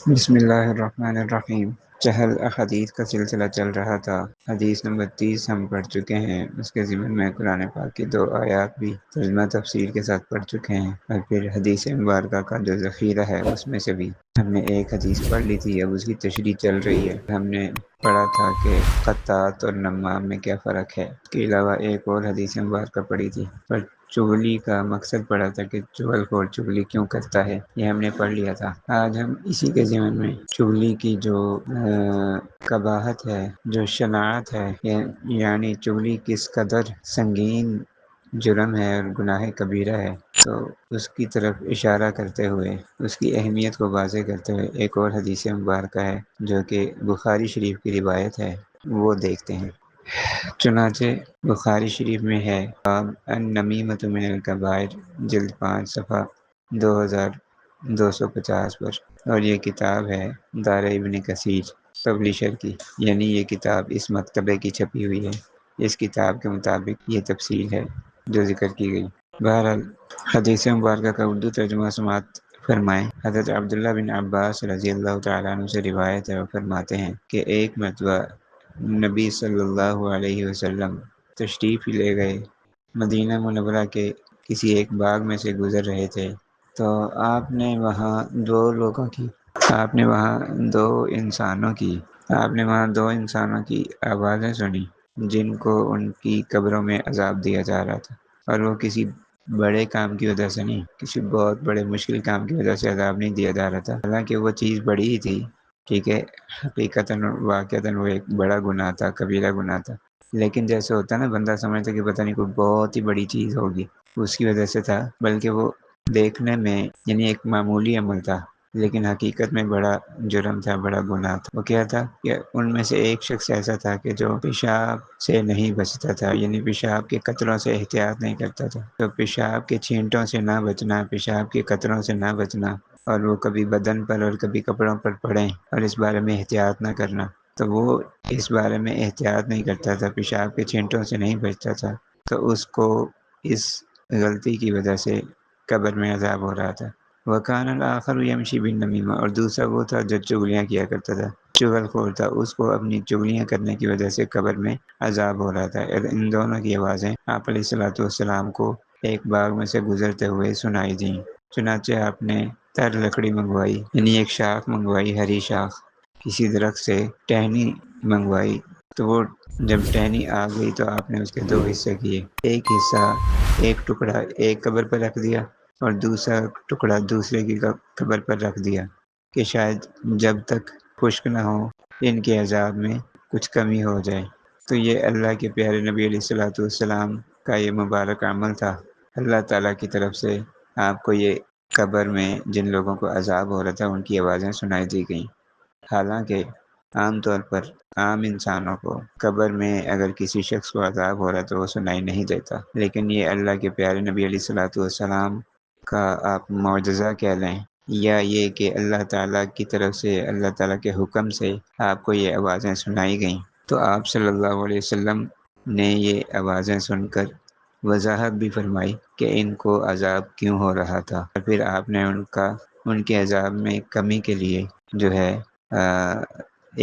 بسم اللہ الرحمن الرحیم۔ چہل احادیث کا سلسلہ چل رہا تھا۔ حدیث نمبر 30 ہم پڑھ چکے ہیں۔ اس کے ضمن میں قرآن پاک کی 2 آیات بھی ترجمہ تفسیر کے ساتھ پڑھ چکے ہیں، اور پھر حدیث مبارکہ کا جو ذخیرہ ہے اس میں سے بھی ہم نے ایک حدیث پڑھ لی تھی، اب اس کی تشریح چل رہی ہے۔ ہم نے پڑھا تھا کہ قطات اور نمام میں کیا فرق ہے، اس کے علاوہ ایک اور حدیث مبارکہ پڑھی تھی، پر چغلی کا مقصد پڑا تھا کہ چغل خور چغلی کیوں کرتا ہے، یہ ہم نے پڑھ لیا تھا۔ آج ہم اسی کے ضمن میں چغلی کی جو قباحت ہے، جو شناعت ہے، یعنی چغلی کس قدر سنگین جرم ہے اور گناہ کبیرہ ہے، تو اس کی طرف اشارہ کرتے ہوئے، اس کی اہمیت کو واضح کرتے ہوئے ایک اور حدیث مبارکہ ہے جو کہ بخاری شریف کی روایت ہے، وہ دیکھتے ہیں۔ چنانچہ بخاری شریف میں ہے باب النمیمۃ من الکبائر، جلد 5 صفحہ 2250 پر، اور یہ کتاب ہے دار ابن کثیر پبلشر کی، یعنی یہ کتاب اس مکتبے کی چھپی ہوئی ہے۔ اس کتاب کے مطابق یہ تفصیل ہے جو ذکر کی گئی۔ بہرحال حدیث مبارکہ کا اردو ترجمہ سماعت فرمائیں۔ حضرت عبداللہ بن عباس رضی اللہ تعالیٰ عنہ سے روایت ہے، وہ فرماتے ہیں کہ ایک مرتبہ نبی صلی اللہ علیہ وسلم تشریف لے گئے، مدینہ منورہ کے کسی ایک باغ میں سے گزر رہے تھے، تو آپ نے وہاں دو انسانوں کی آوازیں سنی جن کو ان کی قبروں میں عذاب دیا جا رہا تھا، اور وہ کسی بڑے کام کی وجہ سے نہیں، کسی بہت بڑے مشکل کام کی وجہ سے عذاب نہیں دیا جا رہا تھا، حالانکہ وہ چیز بڑی ہی تھی، ٹھیک ہے، حقیقتاً واقعتاً وہ ایک بڑا گناہ تھا، کبیرہ گناہ تھا، لیکن جیسے ہوتا ہے نا، بندہ سمجھتا کہ پتہ نہیں کوئی بہت ہی بڑی چیز ہوگی، اس کی وجہ سے تھا، بلکہ وہ دیکھنے میں یعنی ایک معمولی عمل تھا، لیکن حقیقت میں بڑا جرم تھا، بڑا گناہ تھا۔ وہ کیا تھا کہ ان میں سے ایک شخص ایسا تھا کہ جو پیشاب سے نہیں بچتا تھا، یعنی پیشاب کے قطروں سے احتیاط نہیں کرتا تھا، تو پیشاب کے چھینٹوں سے نہ بچنا، پیشاب کے قطروں سے نہ بچنا، اور وہ کبھی بدن پر اور کبھی کپڑوں پر پڑیں اور اس بارے میں احتیاط نہ کرنا، تو وہ اس بارے میں احتیاط نہیں کرتا تھا، پیشاب کے چھینٹوں سے نہیں بچتا تھا، تو اس کو اس غلطی کی وجہ سے قبر میں عذاب ہو رہا تھا۔ وَكَانَ الْآخَرُ يَمْشِي بِالنَّمِيمَةِ، اور دوسرا وہ تھا جو چغلیاں کیا کرتا تھا، چغل خور تھا، اس کو اپنی چغلیاں کرنے کی وجہ سے قبر میں عذاب ہو رہا تھا۔ ان دونوں کی آوازیں آپ علیہ الصلوۃ والسلام کو ایک باغ میں سے گزرتے ہوئے سنائی دیں۔ چنانچہ آپ نے تر لکڑی منگوائی، یعنی ایک شاخ منگوائی، ہری شاخ، کسی درخت سے ٹہنی منگوائی، تو وہ جب ٹہنی آ گئی تو آپ نے اس کے 2 حصے کیے، ایک حصہ، ایک ٹکڑا ایک قبر پر رکھ دیا اور دوسرا ٹکڑا دوسرے کی قبر پر رکھ دیا، کہ شاید جب تک خشک نہ ہو ان کے عذاب میں کچھ کمی ہو جائے۔ تو یہ اللہ کے پیارے نبی علیہ الصلوۃ والسلام کا یہ مبارک عمل تھا۔ اللہ تعالیٰ کی طرف سے آپ کو یہ قبر میں جن لوگوں کو عذاب ہو رہا تھا ان کی آوازیں سنائی دی گئیں، حالانکہ عام طور پر عام انسانوں کو قبر میں اگر کسی شخص کو عذاب ہو رہا ہے تو وہ سنائی نہیں دیتا، لیکن یہ اللہ کے پیارے نبی علیہ الصلوۃ والسلام کا آپ معجزہ کہہ لیں، یا یہ کہ اللہ تعالیٰ کی طرف سے، اللہ تعالیٰ کے حکم سے آپ کو یہ آوازیں سنائی گئیں، تو آپ صلی اللہ علیہ وسلم نے یہ آوازیں سن کر وضاحت بھی فرمائی کہ ان کو عذاب کیوں ہو رہا تھا، اور پھر آپ نے ان کے عذاب میں کمی کے لیے جو ہے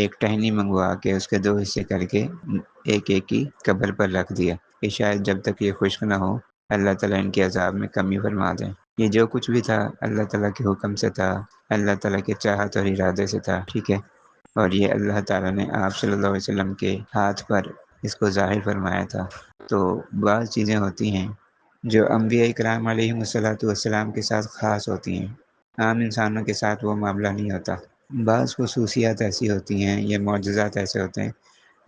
ایک ٹہنی منگوا کے اس کے 2 حصے کر کے ایک کی قبر پر رکھ دیا، کہ شاید جب تک یہ خشک نہ ہو اللہ تعالیٰ ان کے عذاب میں کمی فرما دیں۔ یہ جو کچھ بھی تھا اللہ تعالیٰ کے حکم سے تھا، اللہ تعالیٰ کے چاہت اور ارادے سے تھا، ٹھیک ہے، اور یہ اللہ تعالیٰ نے آپ صلی اللہ علیہ وسلم کے ہاتھ پر اس کو ظاہر فرمایا تھا۔ تو بعض چیزیں ہوتی ہیں جو انبیاء کرام علیہ الصلوۃ والسلام کے ساتھ خاص ہوتی ہیں، عام انسانوں کے ساتھ وہ معاملہ نہیں ہوتا۔ بعض خصوصیات ایسی ہوتی ہیں یا معجزات ایسے ہوتے ہیں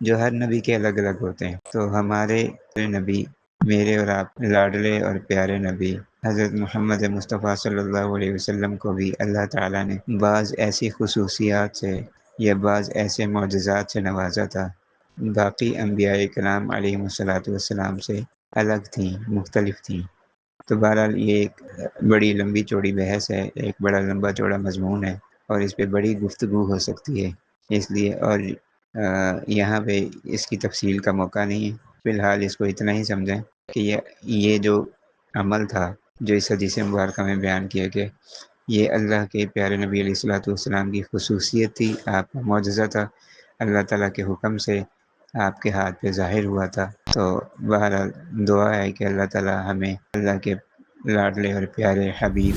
جو ہر نبی کے الگ الگ ہوتے ہیں۔ تو ہمارے نبی، میرے اور آپ لاڈلے اور پیارے نبی حضرت محمد مصطفیٰ صلی اللہ علیہ وسلم کو بھی اللہ تعالیٰ نے بعض ایسی خصوصیات سے یا بعض ایسے معجزات سے نوازا تھا، باقی انبیاء کرام علیہ الصلوۃ والسلام سے الگ تھیں، مختلف تھیں۔ تو بہرحال یہ ایک بڑی لمبی چوڑی بحث ہے، ایک بڑا لمبا چوڑا مضمون ہے، اور اس پہ بڑی گفتگو ہو سکتی ہے، اس لیے اور یہاں پہ اس کی تفصیل کا موقع نہیں ہے۔ فی الحال اس کو اتنا ہی سمجھیں کہ یہ جو عمل تھا جو اس حدیث مبارکہ میں بیان کیا گیا، یہ اللہ کے پیارے نبی علیہ الصلوۃ والسلام کی خصوصیت تھی، آپ کا معجزہ تھا، اللہ تعالیٰ کے حکم سے آپ کے ہاتھ پہ ظاہر ہوا تھا۔ تو بہرحال دعا ہے کہ اللہ تعالیٰ ہمیں اللہ کے لاڈلے اور پیارے حبیب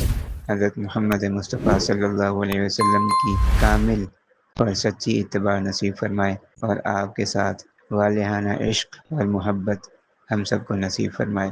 حضرت محمد مصطفیٰ صلی اللہ علیہ وسلم کی کامل اور سچی اتباع نصیب فرمائے، اور آپ کے ساتھ والہانہ عشق اور محبت ہم سب کو نصیب فرمائے۔